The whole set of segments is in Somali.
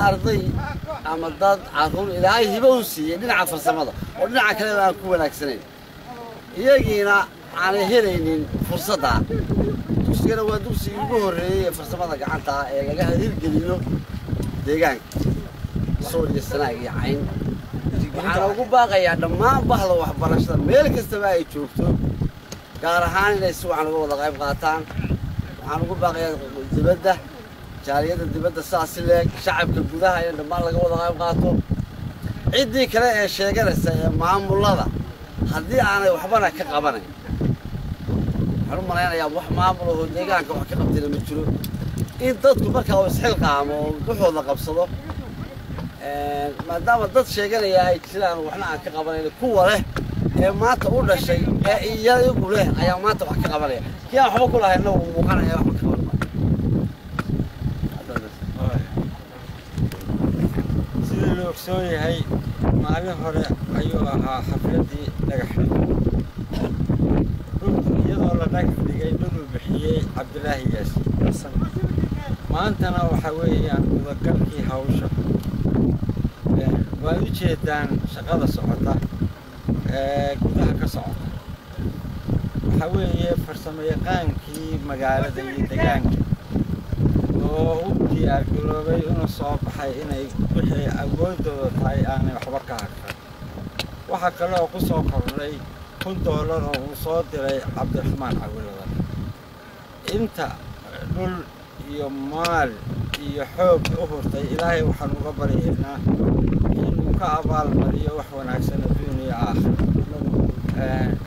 أرضي أما ضد عقول إلى أي بوسي نلعب في السماء ونلعب كلام كونا أكسرين يجينا على هرين فرصتها تشتغل ودوسي جوري في السماء قعنتها جاها هيرجلينه ديجان صور السنة عين أنا أقول باقي يعني ما بحضر وحبرشة ملك استوائي شوفته كارهان ليسوا عن قوة غيب قاتان أنا أقول باقي زبدة جالية الدبادة الساسلة شعب كبدها يعني ما لقوا وضع غيب قاتو عدي كلا الشيء جالس معهم الله هدي أنا وحبنا كقبنا حرام أنا يا أبو حمام وهو ديجان كوحكي قبتنا متشلو إن ضدك مركها وسحيل قام وضحوا ذا قبصده ما دام ضد شيء قال يا إكسلان وإحنا كقبنا القوة له ما تقول الشيء يا يقول له يا ما تحكي قبنا كيا حبوا كلها إنه وقنا يا حبوا سوري هاي معلم هراء أيها حفلتي نجحت. يظهر لك في جاي نور بحيي عبد الله ياسين. farsamo maantana waxa weeyaan gudagalkii hawsha waa u jeedaan shaqada socota gudaha ka socota waxa weeye farsamo yaqaankii magaalada iyo deegaanka oo u diyaar garoobay inuu soo baxay inay wixii awoodooda tahay aanay waxba ka harkan waxa kale oo ku soo kordhay $1 oo uu soo diray Cabdiraxmaan Cawiladan inta dhul iyo maal iyo xoog u hurtay ilaahay waxaan uga baryaynaa inuu ka abaalmariyo wax wanaagsan adduun iyo aakhiro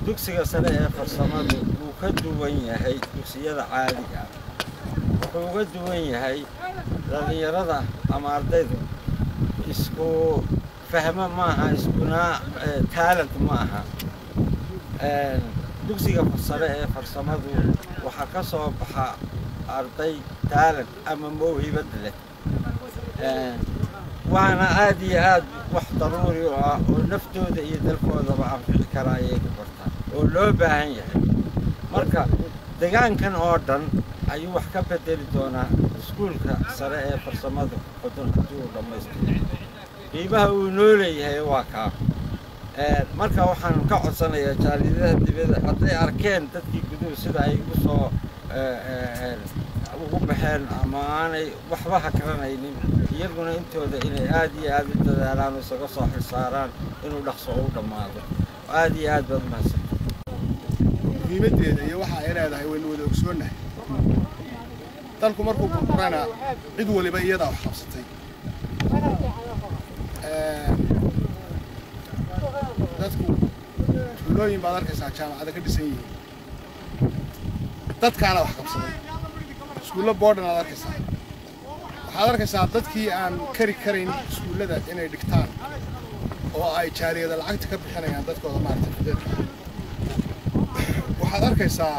dugsiga sare ee farsamadu wuu ka duwan yahay dugsiyada caadiga wuxuu uga duwan yahay dhalinyarada ama ardaydu isku fahmo maaha iskuna talent maaha dugsiga sare ee farsamadu waxa ka soo baxa arday talent ama mawhibad leh waana aad iyo aad wax daruuri ah oo naftooda iyo dalkoodaba anfici kara ayay ku bartaan oo loo baahan yahay marka deegaankan oo dhan ayuu wax ka bedeli doonaa iskuulka sare ee farsamada qodonka uu dhameystay qiimaha uu noo leeyahay waa kaa marka waxaan ka codsanayaa jaaliyadaha dibadda hadday arkeen dadkii guduhu sida ay ugu soo ugu baxeen ama aanay waxba hakranaynin iyaguna intooda inay aad iyo aad u dadaalaan oo isaga soo xilsaaraan inuu dhaqso u dhammaado aad iyo aad baad mahadsan muhiimadeeda iyo waxa ay leedahay waynu wada ogsoonahay dalku markuu burburana cid waliba iyada wax qabsatay dadku tuulooyin baad arkaysaa jaamacada ka dhisan yihiin dadkaana wax qabsaday iskuulla boodhan aad arkaysaa waxaad arkaysaa dadkii aan kari karayn iskuullada inay dhigtaan oo ay jaariyada lacagta ka bixinayaan dadkooda maaragtay fideedka waxaad arkaysaa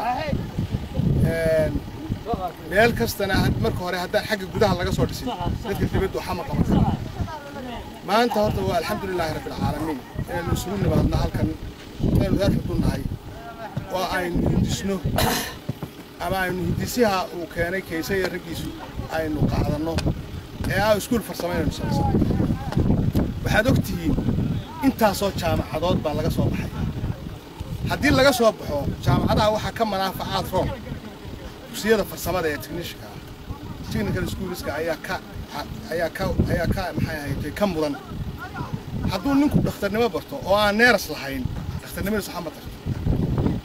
meel kastana marka hore haddaan xagga gudaha laga soo dhisin dadka dibaddu xama qaban kara maanta horta waa alxamdulilaahi rabbil caalamiin inaynu isugu nimaadno halkan inaynu reer xudun nahay oo aynu hindisno ama aynu hindisiha uu keenay Kaysa iyo raggiisu aynu qaadanno ee iskuul farsamo inaynu samaysan waxaad ogtihiin intaasoo jaamacadood baa laga soo baxay haddii laga soo baxo jaamacadaha waxaa ka manaafacaad roon dugsiyada farsamada ee technical schoolska ayaa ka maxay ahayd ka mudan hadduu ninku dhakhtarnimo barto oo aan neeras lahayn dhakhtarnimadiisu waxba ma tarto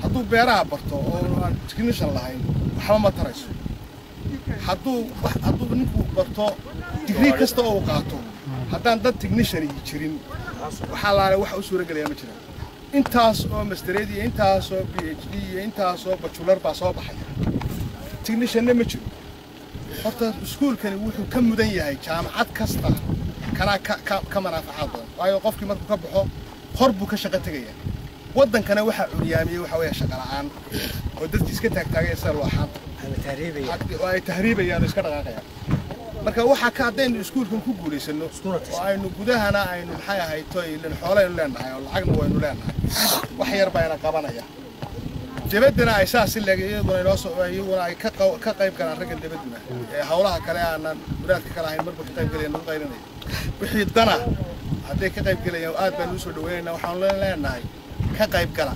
hadduu beeraha barto oo aan technician lahayn waxba ma tarayso hadduu ninku barto degree kasta oo uu qaato haddaan dad technician jirin waxaa laale wax u suuragelaya ma jiraan intaas oo mastered iyo intaas oo PhD iyo intaas oo bachelor baa soo baxay technician ma jiro horta iskuulkani wuxuu ka mudan yahay jaamacad kasta kana ka manaafacaad badan waayo qofkii markuu ka baxo hor buu ka shaqo tagayaa wadankana waxa curyaamiyay waxa weeye shaqo la'aan oo dadkii iska taagtaagay sar waxaan ay tahriibayaan iska dhaqaaqayaan marka waxa ka hadaynu iskuulkan ku guuleysano oo aynu gudahana aynu maxay ahayd tooyin xoolayn leenahay oo lacagna waynu leenahay wax yar bayna qabanaya dibadana ay saas leeyahay inoo soo ayaguna ay ka qayb galaan ragga dibaduna ee hawlaha kale aanan muraadka kala ahayn marba ka qayb galayno qayrinay wixii dana haday ka qayb galayaan aad baan u soo dhaweynaa waxaan leenahay ka qayb gala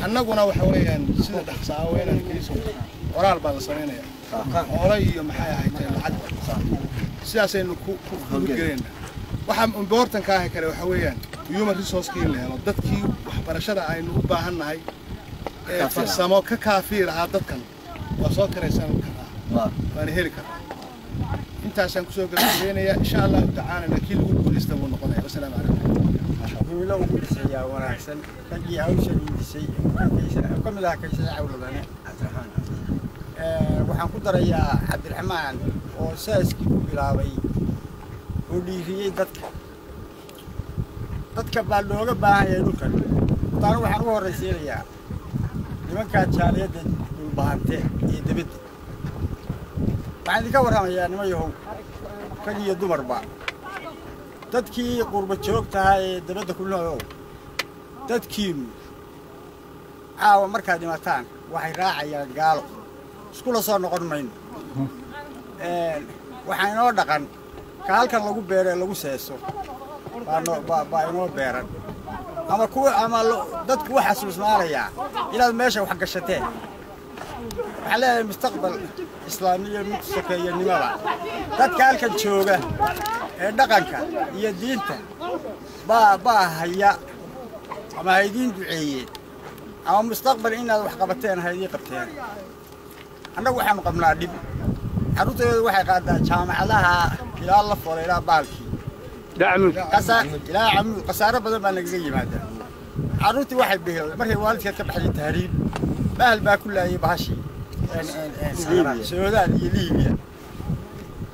annaguna waxa weeyaan sida dhaxsaa weeyaan kiiso qoraal baa la sameeynaya xoolay iyo maxay ahayd lacag sidaas aynu ku gudgeena waxa important ka ah kale waxa weeyaan human resource kii la helo dadkii waxbarashada aynu u baahannahay farsamo ka kaafiir ah dadkan waa soo karaysan karaa waan heli karaa intaasaan ku soo gabagabeynaya insha Allah ta'ala laakiin lagu guuleysto buu noqonayaa wassalaamu calaykum wiilo ugu dhisaya wanaagsan ragii hawsha dhiisay kamid ah Kaysa Cawiladan waxaan ku darayaa Cabdiraxmaan oo saaskii ku bilaabay oo dhiiriyay dadka baa looga baahan yahay dhulkan taan waxaan ugu horeysiinayaa nimanka jaaliyada dhulbaante iyo dibadda waxaan idinka warramayaa nimayahow rag iyo dumarba dadkii qurba joogtaha ee dibadda ku nool dadkiinu caawa markaad dhimataan waxay raacayaan gaalo iskula soo noqon mayno waxaa inoo dhaqan ka halkan lagu beero lagu seeso baa inoo beeran ama kuwa ama dadku waxa xasuusnaanaya inaad meesha wax gashateen waxa leeyahay mustaqbal islaamiyo mid sokeeyanimada dadka halkan jooga ee dhaqanka iyo diinta baa haya ama haydiin duceeyeen ama mustaqbal inaad wax qabateen haydii qabteen annagu waxaanu qabnaa dhib carruurtooda waxay qaadaa jaamacadaha ilaa la foolay ilaa baalkii ilaa camud khasaaro badan baa nagaga yimaadaa carruurtii waxay bihilday markay waalidkeed ka baxday tahriib bahal baa ku laayay bahashii Suudaan iyo Liibiya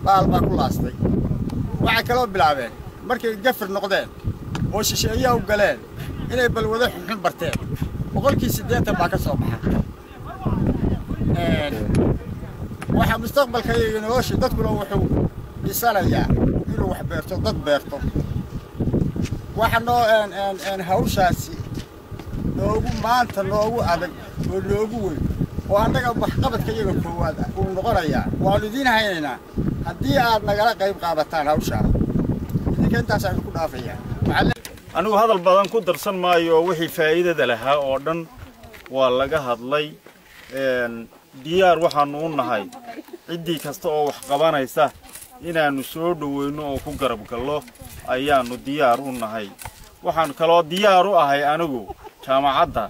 bahal baa ku laastay waxay kaloo bilaabeen markay gafar noqdeen oo shisheeyaha u galeen inay balwado xun barteen boqolkii 80 baa ka soo baxay waxa mustaqbalkayga nolosha dadkuna wuxuu dhisanayaa inuu wax beerto dad beerto waxa noo hawshaasi noogu maanta noogu adag oo noogu weyn oo annaga wax qabadka iyaga koowaad uu noqonayaa waanu idiin haynaynaa haddii aad nagala qayb qaadataan hawshaa idinka intaas aynu ku dhaafayaa anigu hadal badan ku darsan maayo wixii faa'iidada lahaa oo dhan waa laga hadlay diyaar waxaanu u nahay ciddii kasta oo wax qabanaysa inaanu soo dhaweyno oo ku garab gallo ayaanu diyaar u nahay waxaan kaloo diyaar u ahay anigu jaamacadda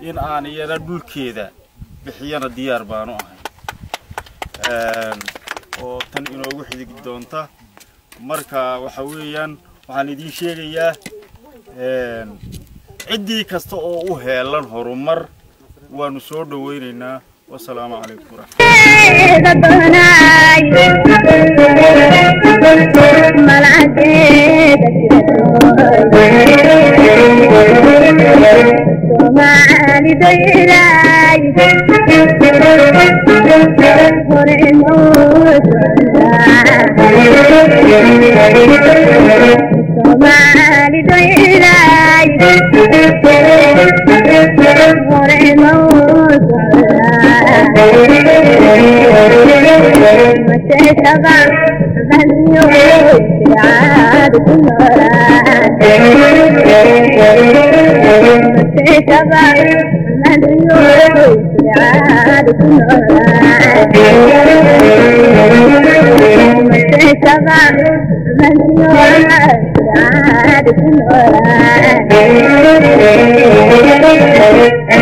in aan iyada dhulkeeda bixiyana diyaar baanu ahay oo tan inoogu xidig doonta marka waxa weeyaan waxaan idiin sheegayaa ciddii kasta oo u heelan horumar waanu soo dhaweynaynaa والسلام عليكم ورحمة الله